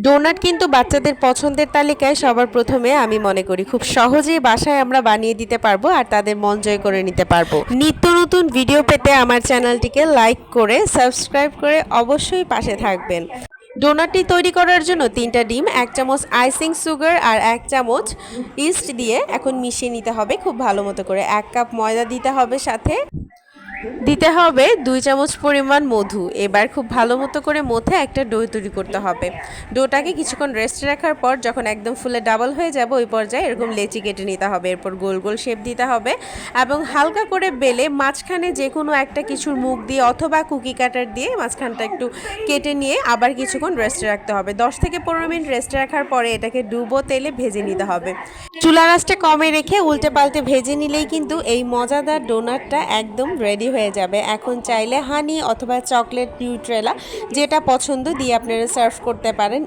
Donut কিন্তু বাচ্চাদের পছন্দের তালিকায় সবার প্রথমে আমি মনে করি খুব সহজেই বাসায় আমরা বানিয়ে দিতে পারবো আর তাদের মন জয় করে নিতে পারবো। নিত্য নতুন ভিডিও পেতে আমার চ্যানেলটিকে লাইক করে সাবস্ক্রাইব করে অবশ্যই পাশে থাকবেন। ডোনাটটি তৈরি করার জন্য 3টা ডিম, 1 চামচ আইসিং সুগার আর 1 চামচ ইস্ট দিয়ে এখন মিশিয়ে নিতে হবে খুব ভালো মতো করে। 1 কাপ ময়দা দিতে হবে, সাথে দিতে হবে 2 চামচ পরিমাণ মধু। এবার খুব ভালো মতো করে মথে একটা ডো তৈরি করতে হবে। ডোটাকে কিছুক্ষণ রেস্টে রাখার পর যখন একদম ফুলে ডাবল হয়ে যাবে ওই পর্যায়ে এরকম লেচি কেটে নিতে হবে। এরপর গোল গোল শেপ দিতে হবে এবং হালকা করে বেলে মাঝখানে যে কোনো একটা কিছুর মুখ দিয়ে অথবা কুকি কাটার দিয়ে মাঝখানটা একটু কেটে নিয়ে আবার কিছুক্ষণ রেস্টে রাখতে হবে। 10 থেকে 15 মিনিট রেস্টে রাখার পরে এটাকে ডুবো তেলে ভেজে নিতে হবে। চুলা আঁচটা কমে রেখে উল্টে পাল্টে ভেজে নিলেই কিন্তু এই মজাদার ডোনাটটা একদম রেডি হয়ে যাবে। এখন চাইলে হানি অথবা চকলেট নিউট্রেলা যেটা পছন্দ দিয়ে আপনারা সার্ভ করতে পারেন।